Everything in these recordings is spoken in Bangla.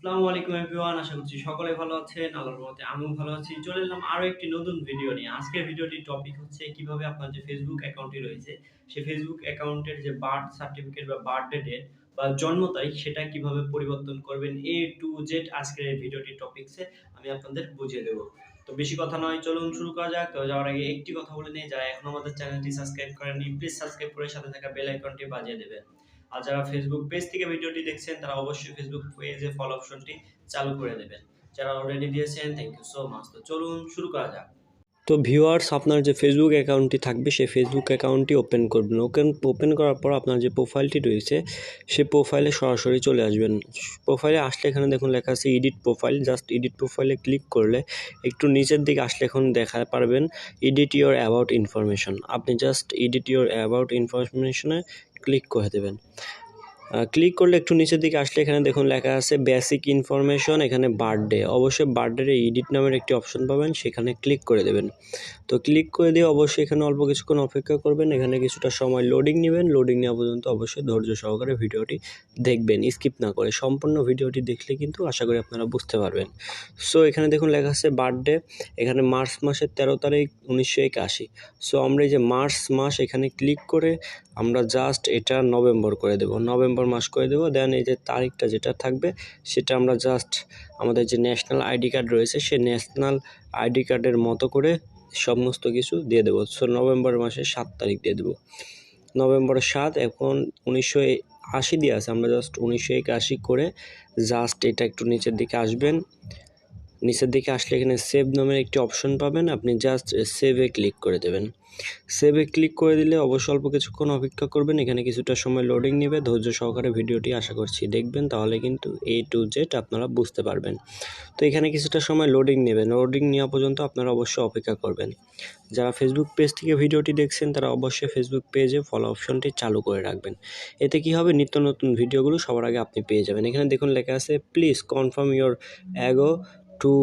আসসালামু আলাইকুম এভরিওয়ান, আশা করছি সকলে ভালো আছেন। আল্লাহর রহমতে আমিও ভালো আছি। চলে এলাম আরো একটি নতুন ভিডিও নিয়ে। আজকের ভিডিওটির টপিক হচ্ছে কিভাবে আপনার যে ফেসবুক অ্যাকাউন্টটি রয়েছে, সেই ফেসবুক অ্যাকাউন্টের যে বার্থ সার্টিফিকেট বা বার্থডে ডেট বা জন্ম তারিখ সেটা কিভাবে পরিবর্তন করবেন A to Z আজকের এই ভিডিওটির টপিকসে আমি আপনাদের বুঝিয়ে দেব। তো বেশি কথা নয়, চলুন শুরু করা যাক। তো যাওয়ার আগে একটি কথা বলে নেই, যারা এখনো আমাদের চ্যানেলটি সাবস্ক্রাইব করেননি প্লিজ সাবস্ক্রাইব করে সাথে থাকা বেল আইকনটি বাজিয়ে দেবেন। আর যারা ফেসবুক পেজ থেকে ভিডিওটি দেখছেন তারা অবশ্যই ফেসবুক পেজে ফলো অপশনটি চালু করে দেবেন। যারা অলরেডি দিয়েছেন থ্যাংক ইউ সো মাচ। তো চলুন শুরু করা যাক। তো ভিউয়ার্স, আপনার যে ফেসবুক অ্যাকাউন্টটি থাকবে সেই ফেসবুক অ্যাকাউন্টটি ওপেন করবেন। ওপেন করার পর আপনার যে প্রোফাইলটি রয়েছে সেই প্রোফাইলে সরাসরি চলে আসবেন। প্রোফাইলে আসলে এখানে দেখুন লেখা আছে এডিট প্রোফাইল। জাস্ট এডিট প্রোফাইলে ক্লিক করলে একটু নিচের দিকে আসলে এখন দেখা পারবেন এডিট ইওর অ্যাবাউট ইনফরমেশন। আপনি জাস্ট এডিট ইওর অ্যাবাউট ইনফরমেশনে ক্লিক করে দেবেন। ক্লিক করলে একটু নিচের দিকে আসলে এখানে দেখুন লেখা আছে বেসিক ইনফরমেশন, এখানে বার্থডে। অবশ্যই বার্থডের এডিট নামের একটি অপশন পাবেন, সেখানে ক্লিক করে দেবেন। তো ক্লিক করে দিয়ে অবশ্যই এখানে অল্প কিছুক্ষণ অপেক্ষা করবেন। এখানে কিছুটা সময় লোডিং নেবেন। লোডিং নেওয়া পর্যন্ত অবশ্যই ধৈর্য সহকারে ভিডিওটি দেখবেন, স্কিপ না করে। সম্পূর্ণ ভিডিওটি দেখলে কিন্তু আশা করি আপনারা বুঝতে পারবেন। সো এখানে দেখুন লেখা আছে বার্থডে, এখানে মার্চ মাসের 13 তারিখ 1981। সো আমরা এই যে মার্চ মাস এখানে ক্লিক করে আমরা জাস্ট এটা নভেম্বর করে দেব, নভেম্বর মাস করে দেব। দেন এই যে তারিখটা যেটা থাকবে সেটা আমরা জাস্ট আমাদের যে ন্যাশনাল আইডি কার্ড রয়েছে সেই ন্যাশনাল আইডি কার্ডের মতো করে সমস্ত কিছু দিয়ে দেবো। সো নভেম্বর মাসের 7 তারিখ দিয়ে দেবো। নভেম্বরের 7, এখন 1980 দিয়ে আছে, আমরা জাস্ট 1981 করে জাস্ট এটা একটু নিচের দিকে আসবেন। নিচের দিকে আসলে এখানে সেভ নামের একটি অপশন পাবেন, আপনি জাস্ট সেভে ক্লিক করে দেবেন। সেভে ক্লিক করে দিলে অবশ্যই অল্প কিছুক্ষণ অপেক্ষা করবেন। এখানে কিছুটা সময় লোডিং নেবে, ধৈর্য সহকারে ভিডিওটি আশা করছি দেখবেন, তাহলে কিন্তু A to Z আপনারা বুঝতে পারবেন। তো এখানে কিছুটা সময় লোডিং নেবে, লোডিং নেওয়া পর্যন্ত আপনারা অবশ্যই অপেক্ষা করবেন। যারা ফেসবুক পেজ থেকে ভিডিওটি দেখছেন তারা অবশ্যই ফেসবুক পেজে ফলো অপশনটি চালু করে রাখবেন। এতে কি হবে, নিত্য নতুন ভিডিওগুলো সবার আগে আপনি পেয়ে যাবেন। এখানে দেখুন লেখা আছে please confirm your ago to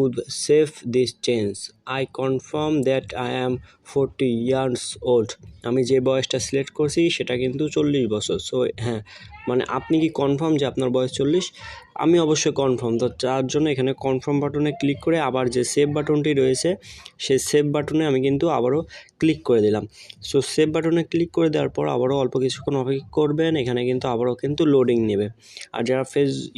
save this change. I confirm that I am 40 years old. আমি যে বয়সটা সিলেক্ট করছি সেটা কিন্তু 40 বছর। সো হ্যাঁ, মানে আপনি কি কনফার্ম যে আপনার বয়স 40? আমি অবশ্যই কনফার্ম। তো তার জন্য এখানে কনফার্ম বাটনে ক্লিক করে আবার যে সেভ বাটনটি রয়েছে সেই সেভ বাটনে আমি কিন্তু আবারও ক্লিক করে দিলাম। সো সেভ বাটনে ক্লিক করে দেওয়ার পর আবারও অল্প কিছুক্ষণ অপেক্ষা করবেন। এখানে কিন্তু আবারও কিন্তু লোডিং নেবে। আর যারা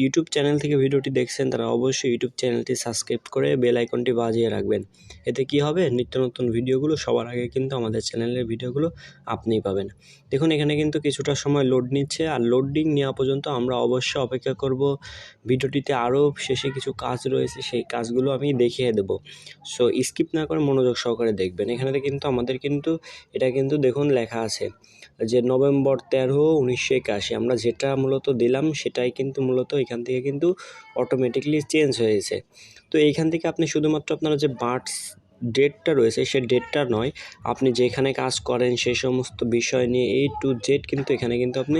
ইউটিউব চ্যানেল থেকে ভিডিওটি দেখছেন তারা অবশ্যই ইউটিউব চ্যানেলটি সাবস্ক্রাইব করে বেল আইকনটি বাজিয়ে রাখবেন। এতে কি হবে, নিত্য নতুন ভিডিওগুলো সবার আগে কিন্তু আমাদের চ্যানেলের ভিডিওগুলো আপনিই পাবেন। দেখুন এখানে কিন্তু কিছুটা সময় লোড নিচ্ছে, আর লোডিং নেওয়া পর্যন্ত আমরা অবশ্যই অপেক্ষা করব। ভিডিওটিতে আরও শেষে কিছু কাজ রয়েছে, সেই কাজগুলো আমি দেখিয়ে দেবো। সো স্কিপ না করে মনোযোগ সহকারে দেখবেন। এখানে কিন্তু আমাদের কিন্তু এটা কিন্তু দেখুন লেখা আছে যে নভেম্বর 13, 1981 আমরা যেটা মূলত দিলাম সেটাই কিন্তু মূলত এখান থেকে কিন্তু অটোমেটিকলি চেঞ্জ হয়েছে। তো এইখান থেকে আপনি শুধুমাত্র আপনারা যে বার্থ ডেটটা রয়েছে সেই ডেটটা নয়, আপনি যেখানে কাজ করেন সেই সমস্ত বিষয় নিয়ে A to Z কিন্তু এখানে কিন্তু আপনি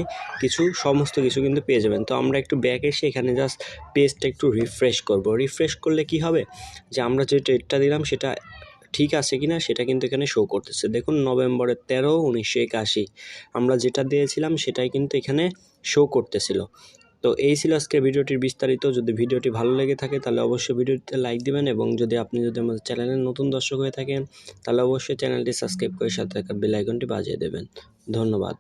সমস্ত কিছু কিন্তু পেয়ে যাবেন। তো আমরা একটু ব্যাক এসে এখানে জাস্ট পেজটা একটু রিফ্রেশ করব। রিফ্রেশ করলে কি হবে, যে আমরা যে ডেটটা দিলাম সেটা ঠিক আছে কিনা সেটা কিন্তু এখানে শো করতেছে। দেখুন নভেম্বরের 13, 1981 আমরা যেটা দিয়েছিলাম সেটাই কিন্তু এখানে শো করতেছিল। তো এই ছিল আজকের ভিডিওটির বিস্তারিত। যদি ভিডিওটি ভালো লেগে থাকে তাহলে অবশ্যই ভিডিওটিতে লাইক দিবেন, এবং যদি আমাদের চ্যানেলের নতুন দর্শক হয়ে থাকেন তাহলে অবশ্যই চ্যানেলটি সাবস্ক্রাইব করে সাথে থাকা বেল আইকনটি বাজিয়ে দেবেন। ধন্যবাদ।